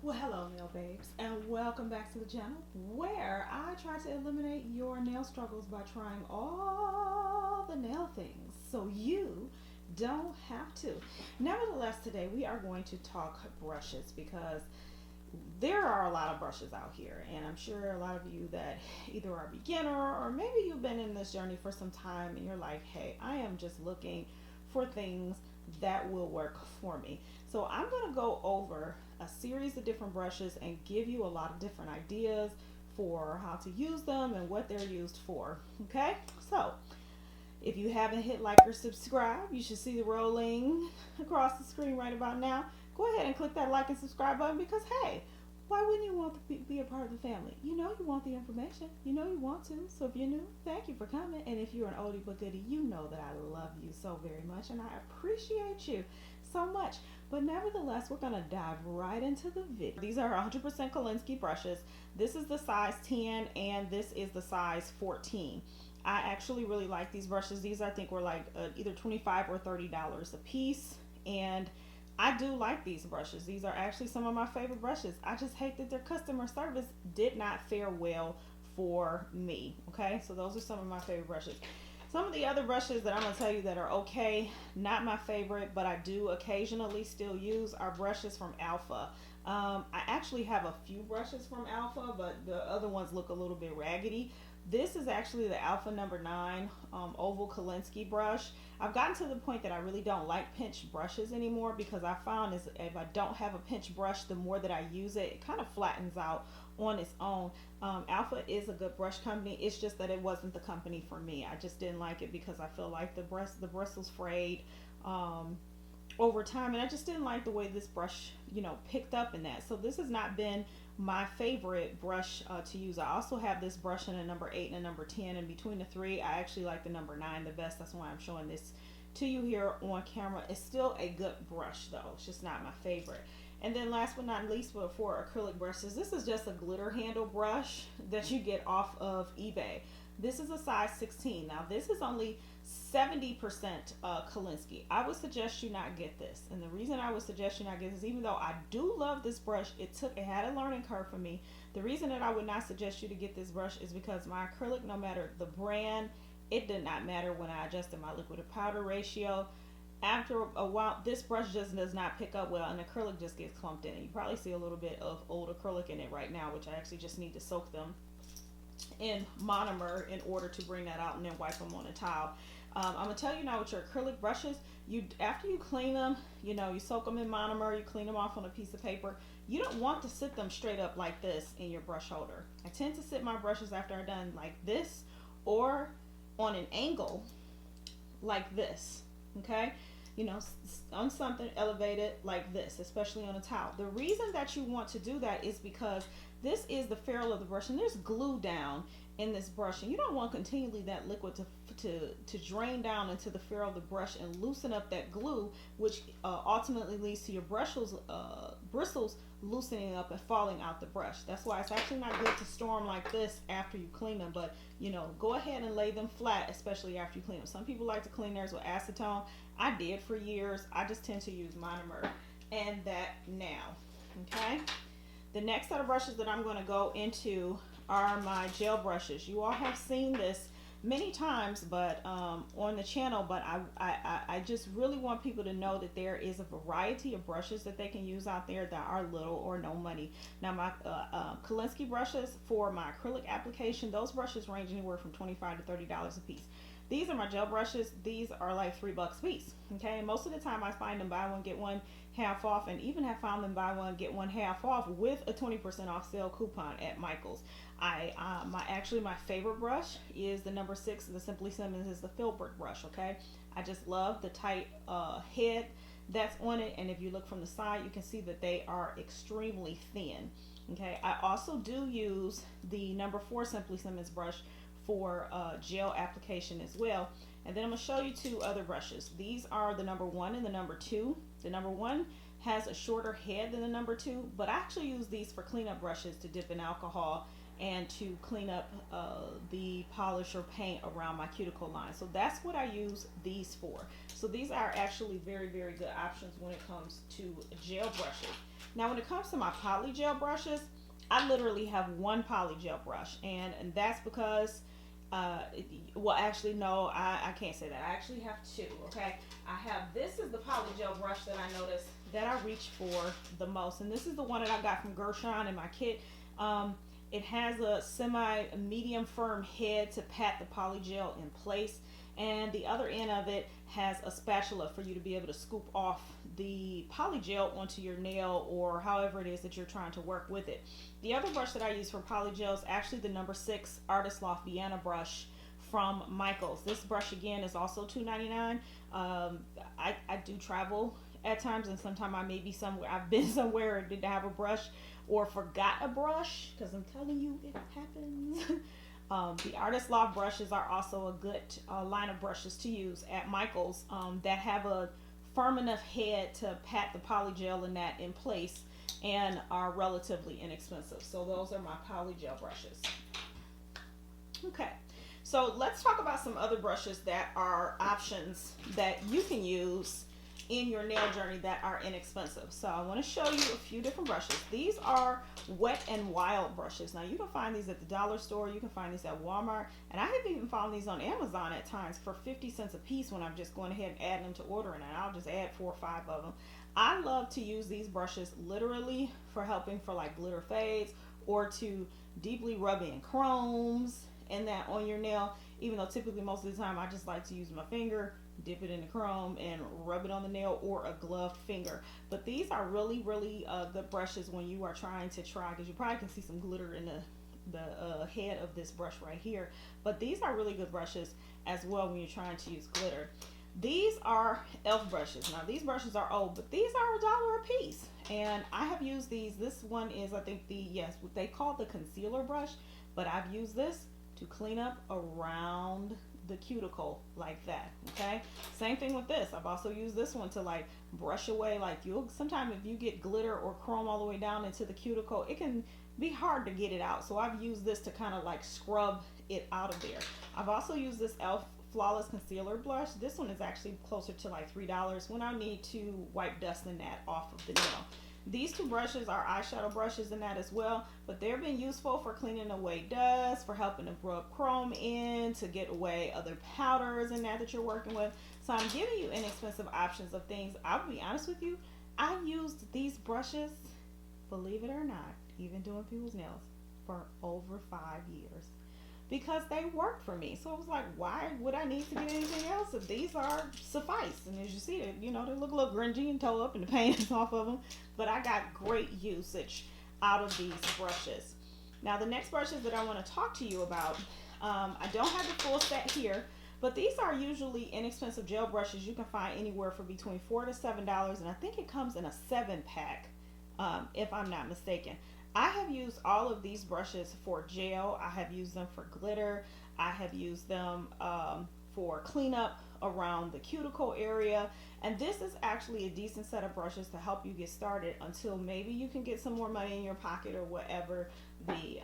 Well, hello, nail babes, and welcome back to the channel where I try to eliminate your nail struggles by trying all the nail things so you don't have to. Nevertheless, today we are going to talk brushes because there are a lot of brushes out here, and I'm sure a lot of you that either are a beginner or maybe you've been in this journey for some time and you're like, hey, I am just looking for things that will work for me. So I'm going to go over a series of different brushes and give you a lot of different ideas for how to use them and what they're used for. Okay, so if you haven't hit like or subscribe, you should see the rolling across the screen right about now. Go ahead and click that like and subscribe button because hey, why wouldn't you want to be a part of the family? You know you want the information. You know you want to. So if you're new, thank you for coming. And if you're an oldie but goodie, you know that I love you so very much and I appreciate you so much. But nevertheless, we're going to dive right into the video. These are 100% Kolinsky brushes. This is the size 10 and this is the size 14. I actually really like these brushes. These I think were like either $25 or $30 a piece, and I do like these brushes. These are actually some of my favorite brushes. I just hate that their customer service did not fare well for me. Okay, so those are some of my favorite brushes. Some of the other brushes that I'm going to tell you that are okay, not my favorite, but I do occasionally still use are brushes from Alpha. I actually have a few brushes from Alpha, but the other ones look a little bit raggedy. This is actually the Alpha number 9 oval Kolinsky brush. I've gotten to the point that I really don't like pinch brushes anymore because I found is if I don't have a pinch brush, the more that I use it, it kind of flattens out on its own. Alpha is a good brush company. It's just that it wasn't the company for me. I just didn't like it because I feel like the bristles frayed over time, and I just didn't like the way this brush, picked up in that. So this has not been my favorite brush to use. I also have this brush in a number 8 and a number 10, and between the three, I actually like the number 9 the best. That's why I'm showing this to you here on camera. It's still a good brush though. It's just not my favorite. And then last but not least, for acrylic brushes, this is just a glitter handle brush that you get off of eBay. This is a size 16. Now this is only 70% Kolinsky. I would suggest you not get this. And the reason I would suggest you not get this, even though I do love this brush, it had a learning curve for me. The reason that I would not suggest you to get this brush is because my acrylic, no matter the brand, it did not matter when I adjusted my liquid to powder ratio. After a while, this brush just does not pick up well, and acrylic just gets clumped in it. You probably see a little bit of old acrylic in it right now, which I actually just need to soak them in monomer in order to bring that out and then wipe them on a towel. I'm gonna tell you now with your acrylic brushes, after you clean them, you soak them in monomer, you clean them off on a piece of paper. You don't want to sit them straight up like this in your brush holder. I tend to sit my brushes after I'm done like this or on an angle like this. Okay, on something elevated like this, especially on a towel. The reason that you want to do that is because this is the ferrule of the brush and there's glue down in this brush, and you don't want continually that liquid to drain down into the ferrule of the brush and loosen up that glue, which ultimately leads to your bristles loosening up and falling out the brush. That's why it's actually not good to store them like this after you clean them, but go ahead and lay them flat, especially after you clean them. Some people like to clean theirs with acetone. I did for years. I just tend to use monomer and that now. Okay, the next set of brushes that I'm going to go into are my gel brushes. You all have seen this many times but on the channel, but I just really want people to know that there is a variety of brushes that they can use out there that are little or no money. Now my Kolinsky brushes for my acrylic application, those brushes range anywhere from $25 to $30 a piece. These are my gel brushes. These are like $3 a piece. Okay, and most of the time I find them buy one get one half off, and even have found them buy one get one half off with a 20% off sale coupon at Michael's. My favorite brush is the number 6. The Simply Clemens is the filbert brush. Okay, I just love the tight head that's on it, and if you look from the side, you can see that they are extremely thin. Okay, I also do use the number 4 Simply Clemens brush for gel application as well. And then I'm going to show you 2 other brushes. These are the number 1 and the number 2. The number 1 has a shorter head than the number 2, but I actually use these for cleanup brushes to dip in alcohol and to clean up the polish or paint around my cuticle line. So that's what I use these for. So these are actually very, very good options when it comes to gel brushes. Now when it comes to my Polygel brushes, I literally have one Polygel brush, and that's because well, actually no, I can't say that. I actually have two. Okay, I have, this is the Polygel brush that I noticed that I reach for the most, and this is the one that I got from Gershon in my kit. It has a semi medium firm head to pat the Polygel in place, and the other end of it has a spatula for you to be able to scoop off the Polygel onto your nail, or however it is that you're trying to work with it. The other brush that I use for Polygel is actually the number 6 Artist Loft Vienna brush from Michaels. This brush again is also $2.99. I do travel at times, and sometimes I may be somewhere, I've been somewhere and didn't have a brush or forgot a brush, because I'm telling you, it happens. The Artist Loft brushes are also a good line of brushes to use at Michaels that have a firm enough head to pat the Polygel and that in place, and are relatively inexpensive. So those are my Polygel brushes. Okay, so let's talk about some other brushes that are options that you can use in your nail journey that are inexpensive. So I want to show you a few different brushes. These are Wet and Wild brushes. Now you can find these at the dollar store, you can find these at Walmart, and I have even found these on Amazon at times for 50 cents a piece when I'm just going ahead and adding them to ordering, and I'll just add 4 or 5 of them. I love to use these brushes literally for helping for like glitter fades, or to deeply rub in chromes and that on your nail, even though typically most of the time I just like to use my finger, dip it in the chrome and rub it on the nail, or a gloved finger. But these are really, really good brushes when you are trying to try, because you probably can see some glitter in the head of this brush right here. But these are really good brushes as well when you're trying to use glitter. These are e.l.f. brushes. Now these brushes are old, but these are $1 a piece, and I have used these. This one is, I think, what they call the concealer brush, but I've used this to clean up around the cuticle like that. Okay, same thing with this. I've also used this one to like brush away, like sometimes if you get glitter or chrome all the way down into the cuticle, it can be hard to get it out. So I've used this to kind of like scrub it out of there. I've also used this e.l.f. Flawless Concealer Blush. This one is actually closer to like $3 when I need to wipe dust and that off of the nail. These two brushes are eyeshadow brushes in that as well, but they've been useful for cleaning away dust, for helping to rub chrome in, to get away other powders in that you're working with. So I'm giving you inexpensive options of things. I'll be honest with you, I used these brushes, believe it or not, even doing people's nails, for over 5 years, because they work for me. So I was like, why would I need to get anything else if these are suffice? And as you see, you know, they look a little grungy and toe up and the paint is off of them, but I got great usage out of these brushes. Now the next brushes that I want to talk to you about, I don't have the full set here, but these are usually inexpensive gel brushes you can find anywhere for between $4 to $7, and I think it comes in a 7-pack, if I'm not mistaken. I have used all of these brushes for gel. I have used them for glitter. I have used them for cleanup around the cuticle area. And this is actually a decent set of brushes to help you get started until maybe you can get some more money in your pocket, or whatever the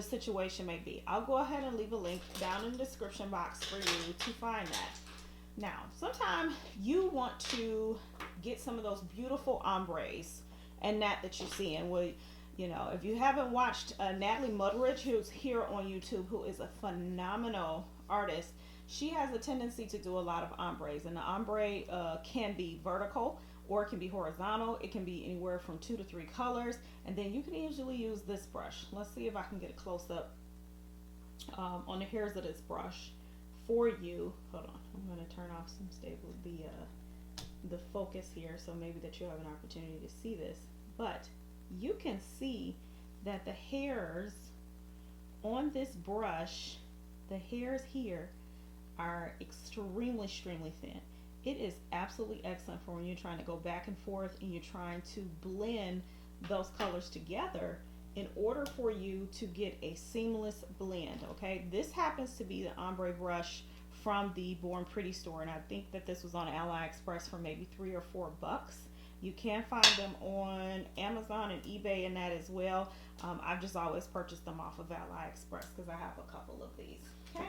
situation may be. I'll go ahead and leave a link down in the description box for you to find that. Now, sometimes you want to get some of those beautiful ombres and that you see. And you know, if you haven't watched Natalie Mudridge, who's here on YouTube, who is a phenomenal artist, she has a tendency to do a lot of ombres, and the ombre can be vertical or it can be horizontal. It can be anywhere from 2 to 3 colors, and then you can easily use this brush. Let's see if I can get a close up on the hairs of this brush for you. Hold on, I'm going to turn off some stable the focus here, so maybe that you have an opportunity to see this. But you can see that the hairs on this brush, the hairs here, are extremely thin. It is absolutely excellent for when you're trying to go back and forth and you're trying to blend those colors together in order for you to get a seamless blend. Okay, this happens to be the ombre brush from the Born Pretty store, and I think that this was on AliExpress for maybe $3 or $4. You can find them on Amazon and eBay and that as well. I've just always purchased them off of AliExpress because I have a couple of these. Okay.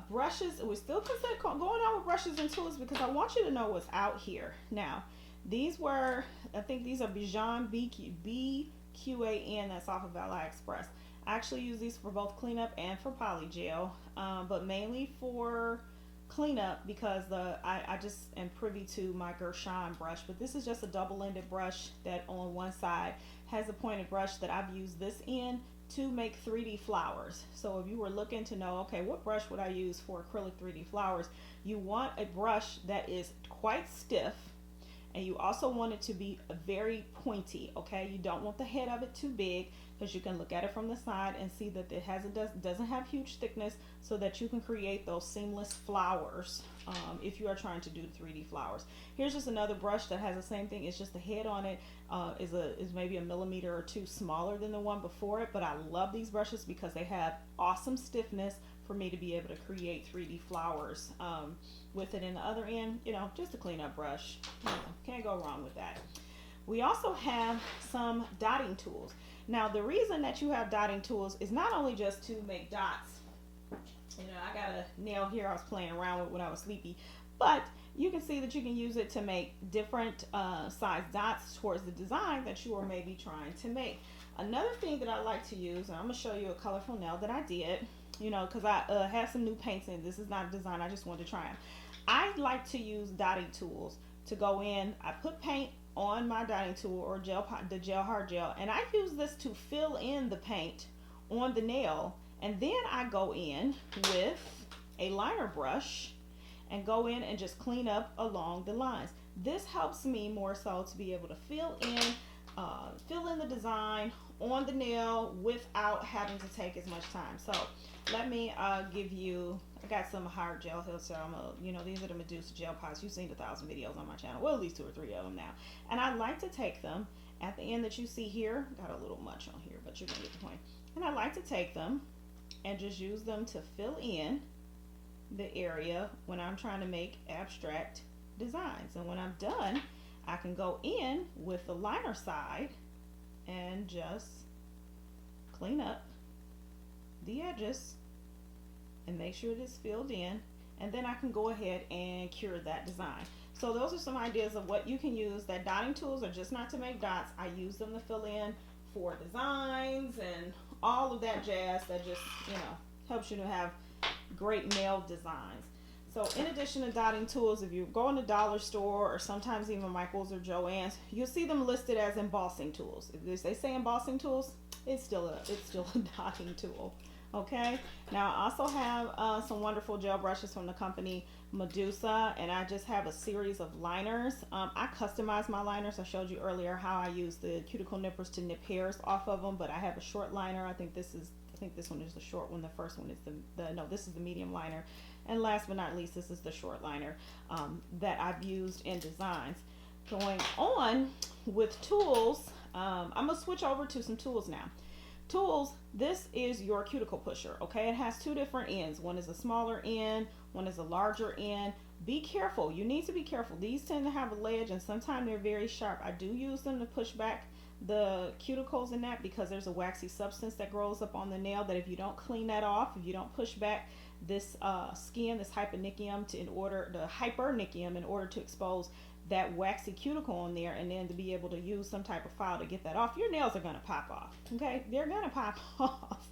Brushes, we're still going on with brushes and tools because I want you to know what's out here. Now, these were, I think these are Bijan BQAN, that's off of AliExpress. I actually use these for both cleanup and for polygel, but mainly for cleanup because I just am privy to my Gershon brush. But this is just a double-ended brush that on one side has a pointed brush that I've used this in to make 3D flowers. So if you were looking to know, okay, what brush would I use for acrylic 3D flowers, you want a brush that is quite stiff, and you also want it to be very pointy. Okay, you don't want the head of it too big because you can look at it from the side and see that it doesn't have huge thickness, so that you can create those seamless flowers if you are trying to do 3D flowers. Here's just another brush that has the same thing. It's just the head on it is maybe a millimeter or two smaller than the one before it, but I love these brushes because they have awesome stiffness for me to be able to create 3D flowers with it. In the other end, you know, just a cleanup brush. You know, can't go wrong with that. We also have some dotting tools. Now, the reason that you have dotting tools is not only just to make dots. You know, I got a nail here I was playing around with when I was sleepy, but you can see that you can use it to make different size dots towards the design that you are maybe trying to make. Another thing that I like to use, and I'm going to show you a colorful nail that I did, you know, because I had some new paints in. This is not a design, I just wanted to try them. I like to use dotting tools to go in. I put paint on my dotting tool or the gel hard gel, and I use this to fill in the paint on the nail, and then I go in with a liner brush and go in and just clean up along the lines. This helps me more so to be able to fill in the design on the nail without having to take as much time. So let me give you, I got some hard gel here, so you know, these are the Medusa gel pots. You've seen 1,000 videos on my channel, well, at least 2 or 3 of them now. And I like to take them at the end that you see here. Got a little much on here, but you're gonna get the point. And I like to take them and just use them to fill in the area when I'm trying to make abstract designs. And when I'm done, I can go in with the liner side and just clean up the edges and make sure it is filled in, and then I can go ahead and cure that design. So those are some ideas of what you can use. That dotting tools are just not to make dots. I use them to fill in for designs and all of that jazz that just, you know, helps you to have great nail designs. So in addition to dotting tools, if you go in the dollar store or sometimes even Michael's or Joann's, you'll see them listed as embossing tools. If they say embossing tools, it's still a dotting tool. Okay, now I also have some wonderful gel brushes from the company Medusa, and I just have a series of liners. I customize my liners. I showed you earlier how I use the cuticle nippers to nip hairs off of them, but I have a short liner. I think this one is the short one. The first one is this is the medium liner. And last but not least, this is the short liner that I've used in designs. Going on with tools, I'm going to switch over to some tools now. Tools, this is your cuticle pusher, okay? It has 2 different ends. One is a smaller end, one is a larger end. Be careful. You need to be careful. These tend to have a ledge, and sometimes they're very sharp. I do use them to push back the cuticles in that because there's a waxy substance that grows up on the nail that if you don't clean that off, if you don't push back this skin, this hypernychium in order to expose that waxy cuticle on there, and then to be able to use some type of file to get that off, your nails are going to pop off. Okay, they're going to pop off.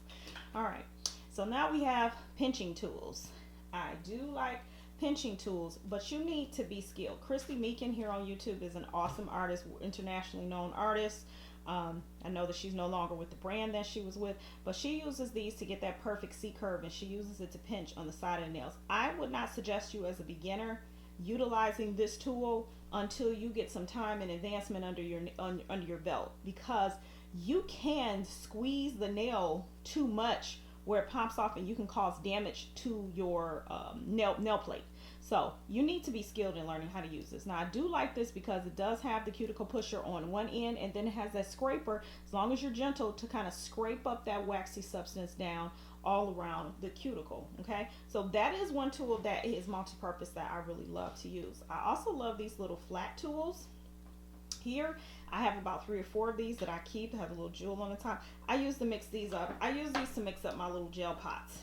All right, so now we have pinching tools. I do like pinching tools, but you need to be skilled. Christy Meakin here on YouTube is an awesome artist, internationally known artist. I know that she's no longer with the brand that she was with, but she uses these to get that perfect C curve, and she uses it to pinch on the side of the nails. I would not suggest you as a beginner utilizing this tool until you get some time and advancement under your belt, because you can squeeze the nail too much where it pops off and you can cause damage to your nail plate. So you need to be skilled in learning how to use this. Now I do like this because it does have the cuticle pusher on one end, and then it has that scraper, as long as you're gentle, to kind of scrape up that waxy substance down all around the cuticle. Okay, so that is one tool that is multi-purpose that I really love to use. I also love these little flat tools. here. I have about 3 or 4 of these that I keep. I have a little jewel on the top. I use to mix these up. I use these to mix up my little gel pots.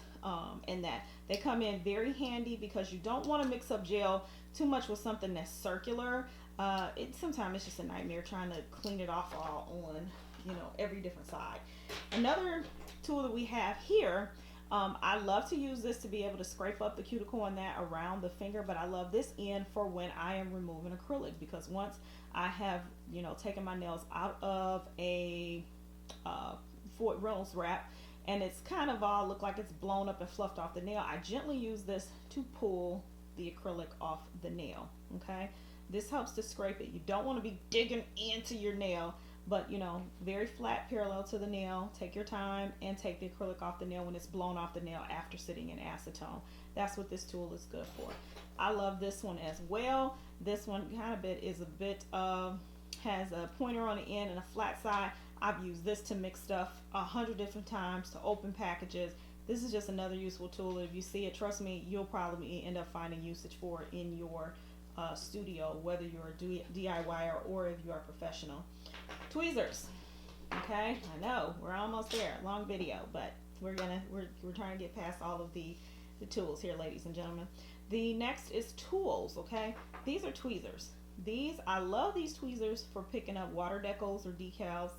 And that they come in very handy because you don't want to mix up gel too much with something that's circular. Sometimes it's just a nightmare trying to clean it off all on, every different side. Another tool that we have here, I love to use this to be able to scrape up the cuticle and that around the finger, but I love this end for when I am removing acrylic, because once I have, taken my nails out of a Fort Reynolds wrap, and it's kind of all look like it's blown up and fluffed off the nail, I gently use this to pull the acrylic off the nail. Okay, this helps to scrape it. You don't want to be digging into your nail, but very flat, parallel to the nail. Take your time and take the acrylic off the nail when it's blown off the nail after sitting in acetone. That's what this tool is good for. I love this one as well. This one has a pointer on the end and a flat side. I've used this to mix stuff 100 different times, to open packages. This is just another useful tool. If you see it, trust me, you'll probably end up finding usage for it in your studio, whether you're a DIYer or if you are professional. Tweezers. Okay, I know we're almost there. Long video, but we're trying to get past all of the tools here, ladies and gentlemen. The next is tools. Okay, these are tweezers. I love these tweezers for picking up water decals or decals,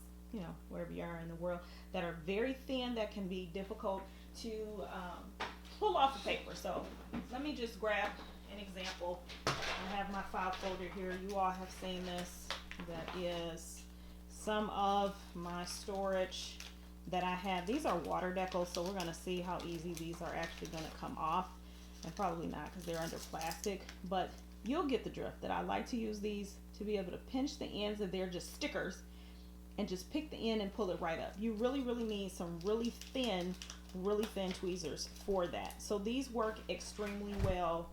wherever you are in the world, that are very thin, that can be difficult to pull off the paper. So let me just grab an example. I have my file folder here. You all have seen this. That is some of my storage that I have. These are water decals, so we're going to see how easy these are actually going to come off, and probably not because they're under plastic, but you'll get the drift. That I like to use these to be able to pinch the ends, and they're just stickers, and just pick the end and pull it right up. You really need some really thin tweezers for that. So these work extremely well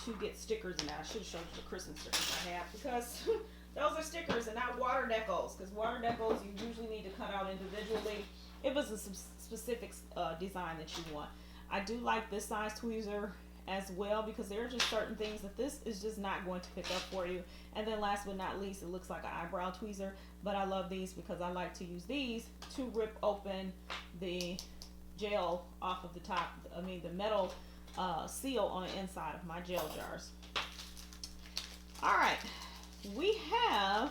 to get stickers in that. I should have showed you the Christmas stickers I have, because those are stickers and not water decals, because water decals you usually need to cut out individually if it's a specific design that you want. I do like this size tweezer as well, because there are just certain things that this is just not going to pick up for you. And then last but not least, it looks like an eyebrow tweezer, but I love these because I like to use these to rip open the gel off of the top, the metal seal on the inside of my gel jars. All right, we have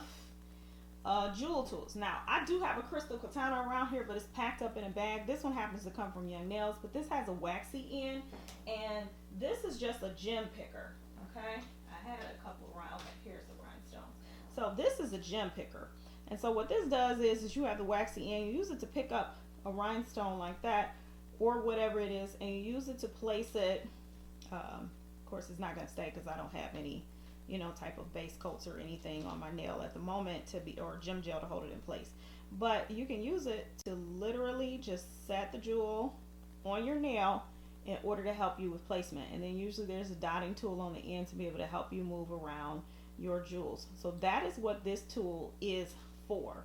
jewel tools. Now, I do have a crystal katana around here, but it's packed up in a bag. This one happens to come from Young Nails, but this has a waxy end, and this is just a gem picker. Okay, I had a couple around. Okay, here's the rhinestones. So this is a gem picker, and so what this does is you have the waxy end. You use it to pick up a rhinestone like that, or whatever it is, and you use it to place it. Of course, it's not going to stay because I don't have any type of base coats or anything on my nail at the moment or gem gel to hold it in place. But you can use it to literally just set the jewel on your nail in order to help you with placement. And then usually there's a dotting tool on the end to be able to help you move around your jewels. So that is what this tool is for.